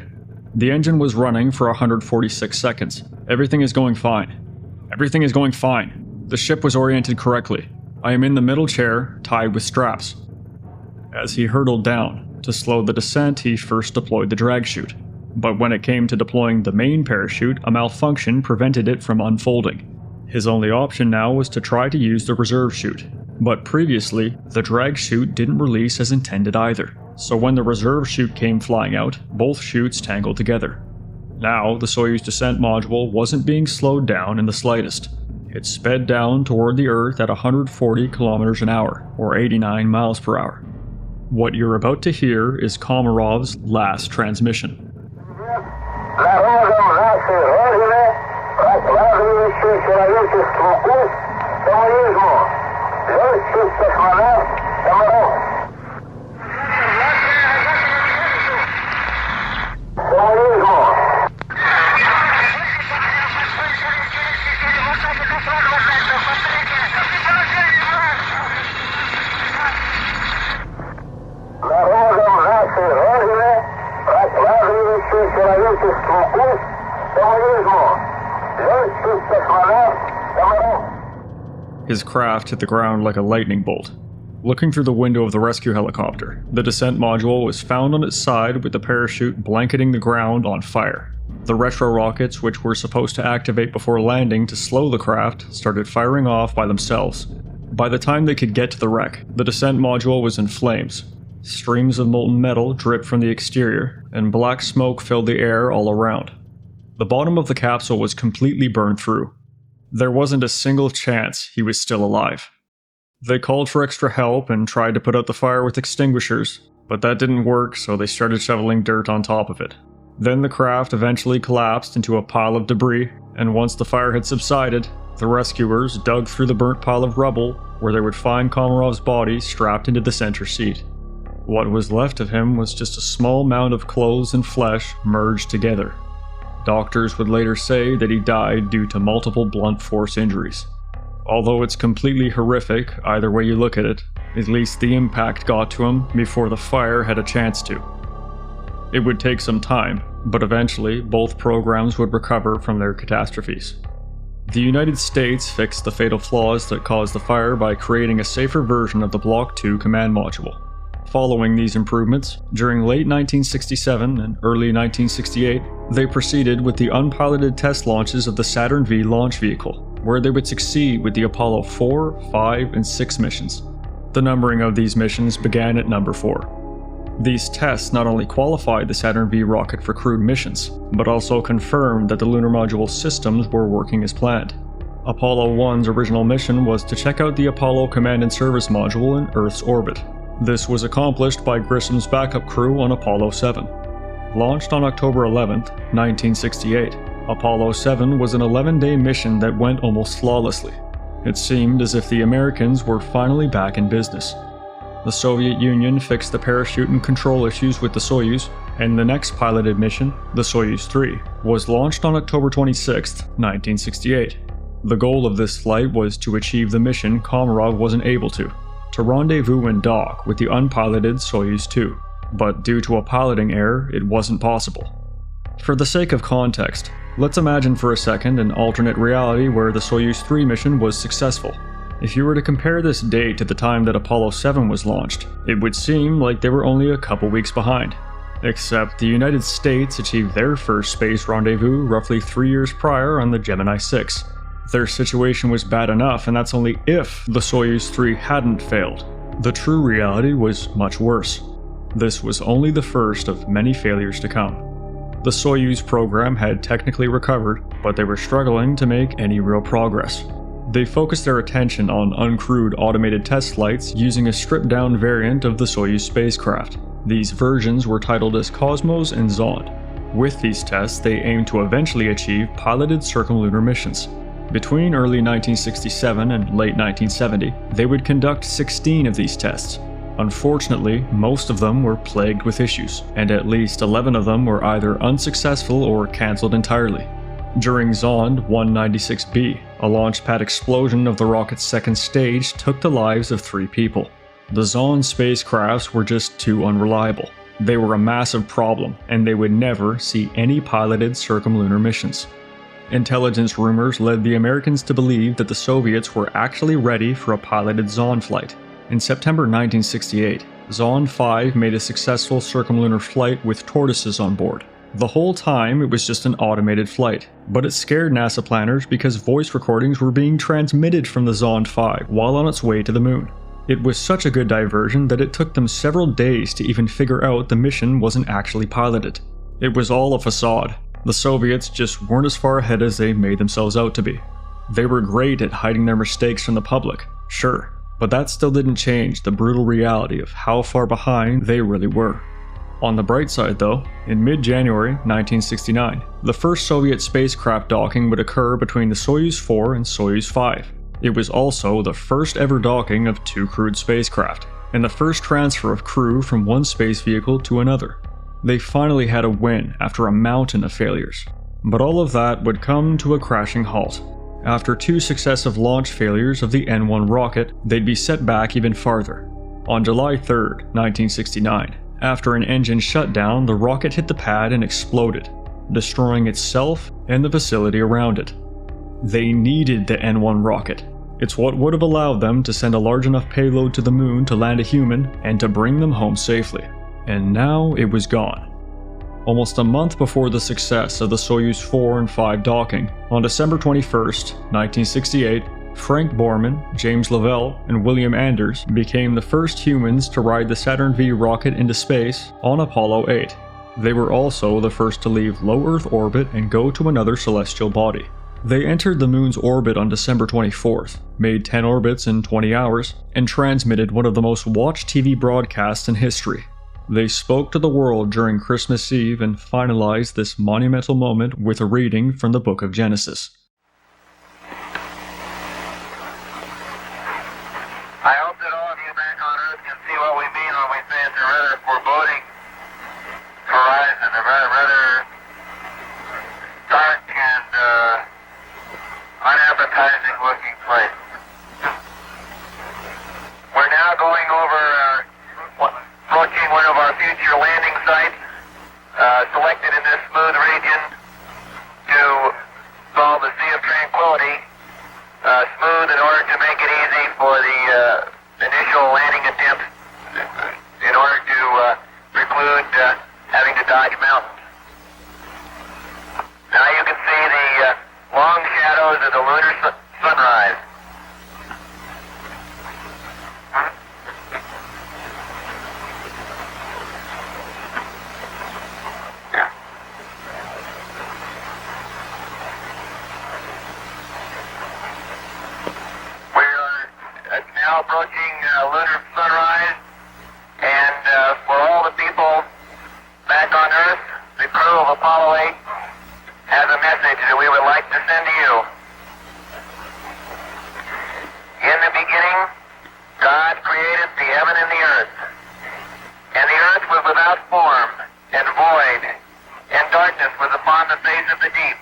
"The engine was running for 146 seconds. Everything is going fine. Everything is going fine. The ship was oriented correctly. I am in the middle chair, tied with straps." As he hurtled down, to slow the descent, he first deployed the drag chute. But when it came to deploying the main parachute, a malfunction prevented it from unfolding. His only option now was to try to use the reserve chute. But previously, the drag chute didn't release as intended either. So when the reserve chute came flying out, both chutes tangled together. Now, the Soyuz descent module wasn't being slowed down in the slightest. It sped down toward the Earth at 140 kilometers an hour, or 89 miles per hour. What you're about to hear is Komarov's last transmission. His craft hit the ground like a lightning bolt. Looking through the window of the rescue helicopter, the descent module was found on its side with the parachute blanketing the ground on fire. The retro rockets, which were supposed to activate before landing to slow the craft, started firing off by themselves. By the time they could get to the wreck, the descent module was in flames. Streams of molten metal dripped from the exterior, and black smoke filled the air all around. The bottom of the capsule was completely burned through. There wasn't a single chance he was still alive. They called for extra help and tried to put out the fire with extinguishers, but that didn't work, so they started shoveling dirt on top of it. Then the craft eventually collapsed into a pile of debris, and once the fire had subsided, the rescuers dug through the burnt pile of rubble where they would find Komarov's body strapped into the center seat. What was left of him was just a small mound of clothes and flesh merged together. Doctors would later say that he died due to multiple blunt force injuries. Although it's completely horrific, either way you look at it least the impact got to him before the fire had a chance to. It would take some time, but eventually both programs would recover from their catastrophes. The United States fixed the fatal flaws that caused the fire by creating a safer version of the Block II command module. Following these improvements, during late 1967 and early 1968, they proceeded with the unpiloted test launches of the Saturn V launch vehicle, where they would succeed with the Apollo 4, 5, and 6 missions. The numbering of these missions began at number 4. These tests not only qualified the Saturn V rocket for crewed missions, but also confirmed that the lunar module systems were working as planned. Apollo 1's original mission was to check out the Apollo Command and Service module in Earth's orbit. This was accomplished by Grissom's backup crew on Apollo 7. Launched on October 11, 1968, Apollo 7 was an 11-day mission that went almost flawlessly. It seemed as if the Americans were finally back in business. The Soviet Union fixed the parachute and control issues with the Soyuz, and the next piloted mission, the Soyuz 3, was launched on October 26, 1968. The goal of this flight was to achieve the mission Komarov wasn't able to rendezvous and dock with the unpiloted Soyuz 2, but due to a piloting error, it wasn't possible. For the sake of context, let's imagine for a second an alternate reality where the Soyuz 3 mission was successful. If you were to compare this date to the time that Apollo 7 was launched, it would seem like they were only a couple weeks behind. Except the United States achieved their first space rendezvous roughly 3 years prior on the Gemini 6. Their situation was bad enough, and that's only if the Soyuz 3 hadn't failed. The true reality was much worse. This was only the first of many failures to come. The Soyuz program had technically recovered, but they were struggling to make any real progress. They focused their attention on uncrewed automated test flights using a stripped-down variant of the Soyuz spacecraft. These versions were titled as Cosmos and Zond. With these tests, they aimed to eventually achieve piloted circumlunar missions. Between early 1967 and late 1970, they would conduct 16 of these tests. Unfortunately, most of them were plagued with issues, and at least 11 of them were either unsuccessful or cancelled entirely. During Zond 196B, a launch pad explosion of the rocket's second stage took the lives of 3 people. The Zond spacecrafts were just too unreliable. They were a massive problem, and they would never see any piloted circumlunar missions. Intelligence rumors led the Americans to believe that the Soviets were actually ready for a piloted Zond flight. In September 1968, Zond 5 made a successful circumlunar flight with tortoises on board. The whole time it was just an automated flight, but it scared NASA planners because voice recordings were being transmitted from the Zond 5 while on its way to the moon. It was such a good diversion that it took them several days to even figure out the mission wasn't actually piloted. It was all a facade. The Soviets just weren't as far ahead as they made themselves out to be. They were great at hiding their mistakes from the public, sure, but that still didn't change the brutal reality of how far behind they really were. On the bright side though, in mid-January 1969, the first Soviet spacecraft docking would occur between the Soyuz 4 and Soyuz 5. It was also the first ever docking of 2 crewed spacecraft, and the first transfer of crew from one space vehicle to another. They finally had a win after a mountain of failures. But all of that would come to a crashing halt. After 2 successive launch failures of the N-1 rocket, they'd be set back even farther. On July 3, 1969, after an engine shutdown, the rocket hit the pad and exploded, destroying itself and the facility around it. They needed the N-1 rocket. It's what would have allowed them to send a large enough payload to the moon to land a human and to bring them home safely. And now it was gone. Almost a month before the success of the Soyuz 4 and 5 docking, on December 21, 1968, Frank Borman, James Lovell, and William Anders became the first humans to ride the Saturn V rocket into space on Apollo 8. They were also the first to leave low Earth orbit and go to another celestial body. They entered the moon's orbit on December 24th, made 10 orbits in 20 hours, and transmitted one of the most watched TV broadcasts in history. They spoke to the world during Christmas Eve and finalized this monumental moment with a reading from the book of Genesis. I hope that all of you back on Earth can see what we mean when we say it's a really selected in this smooth region to call the Sea of Tranquility smooth in order to make it easy for the initial landing attempts in order to preclude having to dodge mountains. Now you can see the long shadows of the lunar sunrise. Now approaching lunar sunrise, and for all the people back on Earth, the crew of Apollo 8 has a message that we would like to send to you. In the beginning, God created the heaven and the earth, and the earth was without form and void, and darkness was upon the face of the deep.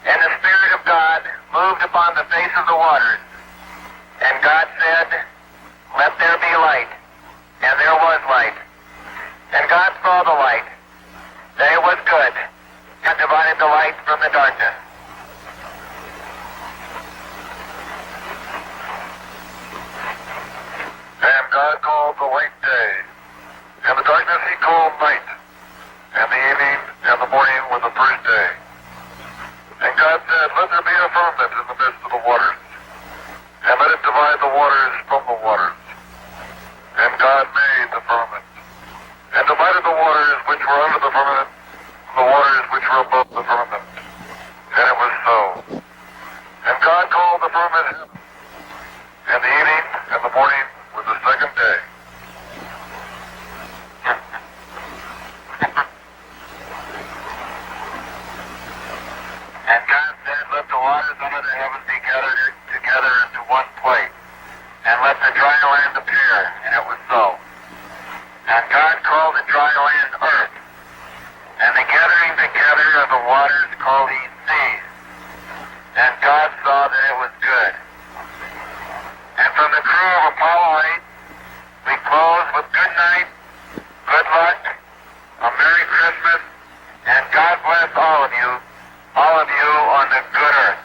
And the Spirit of God moved upon the face of the waters. And God said, "Let there be light." And there was light. And God saw the light, that it was good, and divided the light from the darkness. And God called the light day, and the darkness he called night, and the evening and the morning were the first day. And God said, "Let there be a firmament in the midst of the waters, and let it divide the waters from the waters." And God made the firmament, and divided the waters which were under the firmament from the waters which were above the firmament. And it was so. And God called the firmament heaven, and the evening and the morning were the second day. And God said, "Let the waters under the heaven be gathered together into one place, and let the dry land appear." And it was so. And God called the dry land earth, and the gathering together of the waters called he seas. And God saw that it was good. And from the crew of Apollo 8, we close with good night, good luck, a Merry Christmas, and God bless all of you on the good earth.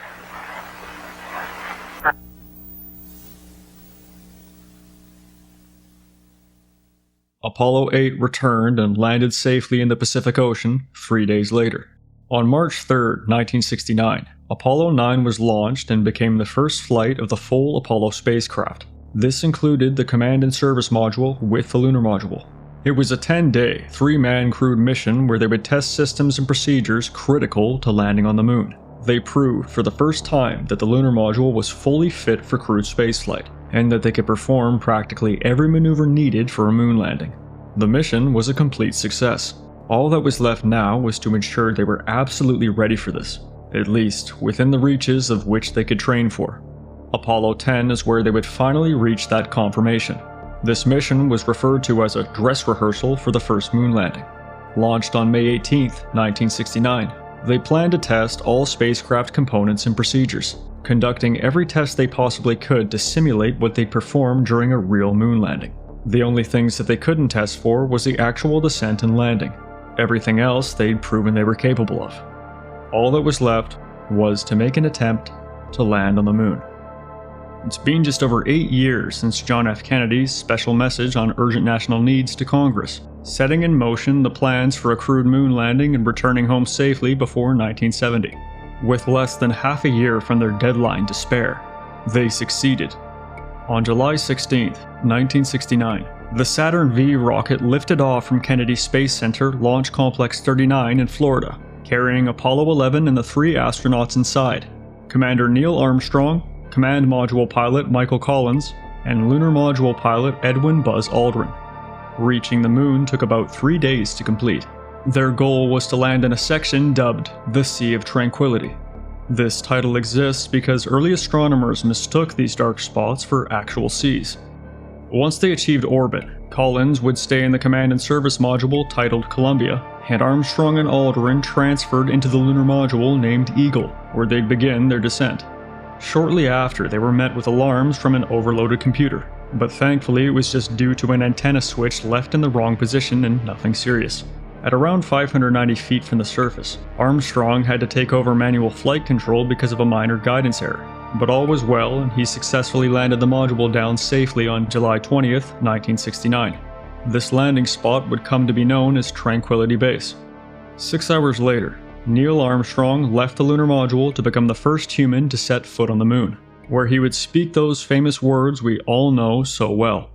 Apollo 8 returned and landed safely in the Pacific Ocean 3 days later. On March 3, 1969, Apollo 9 was launched and became the first flight of the full Apollo spacecraft. This included the command and service module with the lunar module. It was a 10-day, 3-man crewed mission where they would test systems and procedures critical to landing on the moon. They proved for the first time that the lunar module was fully fit for crewed spaceflight, and that they could perform practically every maneuver needed for a moon landing. The mission was a complete success. All that was left now was to ensure they were absolutely ready for this, at least within the reaches of which they could train for. Apollo 10 is where they would finally reach that confirmation. This mission was referred to as a dress rehearsal for the first moon landing. Launched on May 18, 1969, they planned to test all spacecraft components and procedures, conducting every test they possibly could to simulate what they'd perform during a real moon landing. The only things that they couldn't test for was the actual descent and landing. Everything else they'd proven they were capable of. All that was left was to make an attempt to land on the moon. It's been just over 8 years since John F. Kennedy's special message on urgent national needs to Congress, setting in motion the plans for a crewed moon landing and returning home safely before 1970. With less than half a year from their deadline to spare, they succeeded. On July 16, 1969, the Saturn V rocket lifted off from Kennedy Space Center Launch Complex 39 in Florida, carrying Apollo 11 and the 3 astronauts inside: Commander Neil Armstrong, Command Module Pilot Michael Collins, and Lunar Module Pilot Edwin Buzz Aldrin. Reaching the moon took about 3 days to complete. Their goal was to land in a section dubbed the Sea of Tranquility. This title exists because early astronomers mistook these dark spots for actual seas. Once they achieved orbit, Collins would stay in the command and service module titled Columbia, and Armstrong and Aldrin transferred into the lunar module named Eagle, where they'd begin their descent. Shortly after, they were met with alarms from an overloaded computer, but thankfully it was just due to an antenna switch left in the wrong position and nothing serious. At around 590 feet from the surface, Armstrong had to take over manual flight control because of a minor guidance error. But all was well, and he successfully landed the module down safely on July 20th, 1969. This landing spot would come to be known as Tranquility Base. 6 hours later, Neil Armstrong left the lunar module to become the first human to set foot on the moon, where he would speak those famous words we all know so well.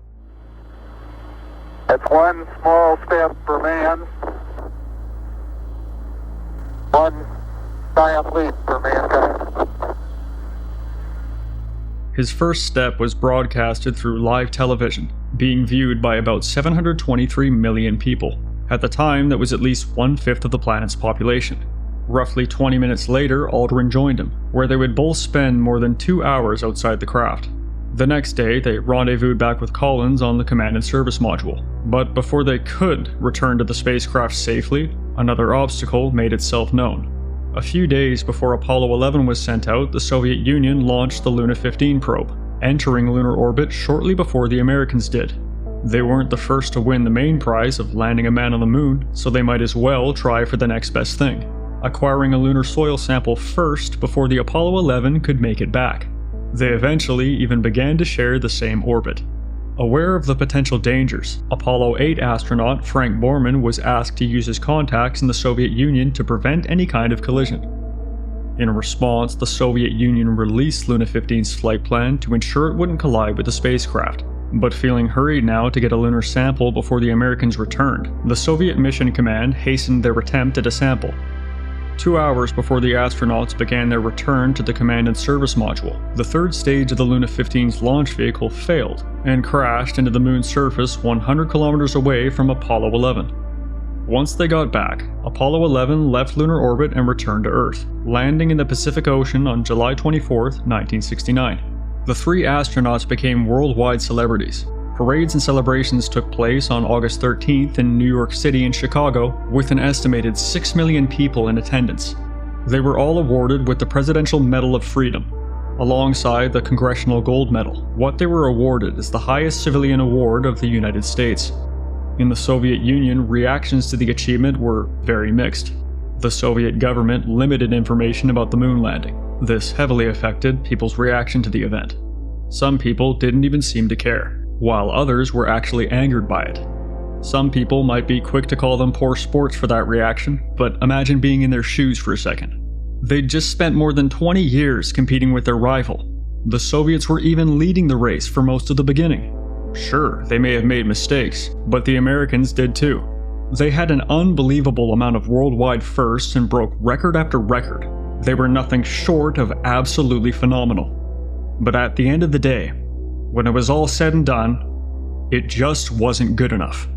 It's one small step for man, one giant leap for mankind. His first step was broadcasted through live television, being viewed by about 723 million people. At the time, that was at least 1/5 of the planet's population. Roughly 20 minutes later, Aldrin joined him, where they would both spend more than 2 hours outside the craft. The next day, they rendezvoused back with Collins on the command and service module. But before they could return to the spacecraft safely, another obstacle made itself known. A few days before Apollo 11 was sent out, the Soviet Union launched the Luna 15 probe, entering lunar orbit shortly before the Americans did. They weren't the first to win the main prize of landing a man on the moon, so they might as well try for the next best thing, acquiring a lunar soil sample first before the Apollo 11 could make it back. They eventually even began to share the same orbit. Aware of the potential dangers, Apollo 8 astronaut Frank Borman was asked to use his contacts in the Soviet Union to prevent any kind of collision. In response, the Soviet Union released Luna 15's flight plan to ensure it wouldn't collide with the spacecraft. But feeling hurried now to get a lunar sample before the Americans returned, the Soviet Mission Command hastened their attempt at a sample. 2 hours before the astronauts began their return to the command and service module, the third stage of the Luna 15's launch vehicle failed and crashed into the moon's surface 100 kilometers away from Apollo 11. Once they got back, Apollo 11 left lunar orbit and returned to Earth, landing in the Pacific Ocean on July 24, 1969. The three astronauts became worldwide celebrities. Parades and celebrations took place on August 13th in New York City and Chicago, with an estimated 6 million people in attendance. They were all awarded with the Presidential Medal of Freedom, alongside the Congressional Gold Medal. What they were awarded is the highest civilian award of the United States. In the Soviet Union, reactions to the achievement were very mixed. The Soviet government limited information about the moon landing. This heavily affected people's reaction to the event. Some people didn't even seem to care, while others were actually angered by it. Some people might be quick to call them poor sports for that reaction, but imagine being in their shoes for a second. They'd just spent more than 20 years competing with their rival. The Soviets were even leading the race for most of the beginning. Sure, they may have made mistakes, but the Americans did too. They had an unbelievable amount of worldwide firsts and broke record after record. They were nothing short of absolutely phenomenal. But at the end of the day, when it was all said and done, it just wasn't good enough.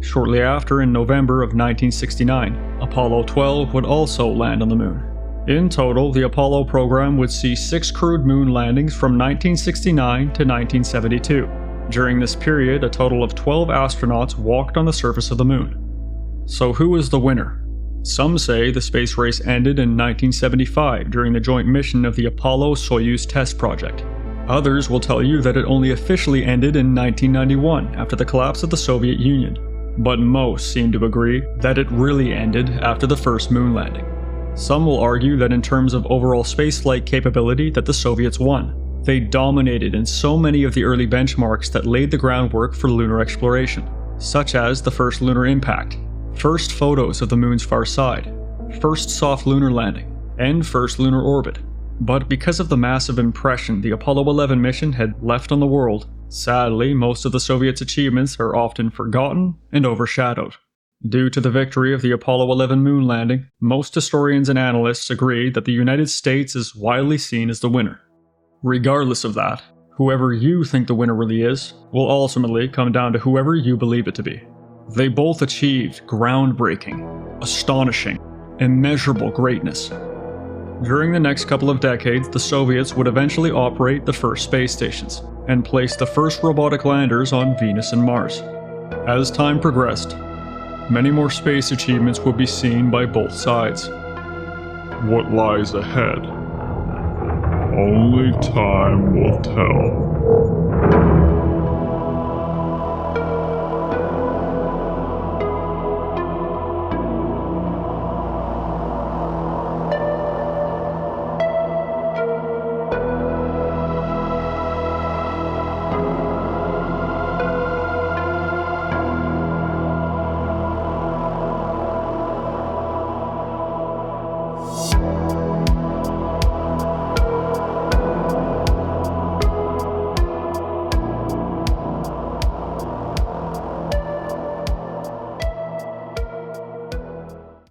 Shortly after, in November of 1969, Apollo 12 would also land on the moon. In total, the Apollo program would see 6 crewed moon landings from 1969 to 1972. During this period, a total of 12 astronauts walked on the surface of the moon. So who was the winner? Some say the space race ended in 1975 during the joint mission of the Apollo-Soyuz test project. Others will tell you that it only officially ended in 1991 after the collapse of the Soviet Union. But most seem to agree that it really ended after the first moon landing. Some will argue that in terms of overall spaceflight capability that the Soviets won. They dominated in so many of the early benchmarks that laid the groundwork for lunar exploration, such as the first lunar impact, first photos of the moon's far side, first soft lunar landing, and first lunar orbit. But because of the massive impression the Apollo 11 mission had left on the world, sadly, most of the Soviets' achievements are often forgotten and overshadowed. Due to the victory of the Apollo 11 moon landing, most historians and analysts agree that the United States is widely seen as the winner. Regardless of that, whoever you think the winner really is will ultimately come down to whoever you believe it to be. They both achieved groundbreaking, astonishing, immeasurable greatness. During the next couple of decades, the Soviets would eventually operate the first space stations and place the first robotic landers on Venus and Mars. As time progressed, many more space achievements would be seen by both sides. What lies ahead? Only time will tell.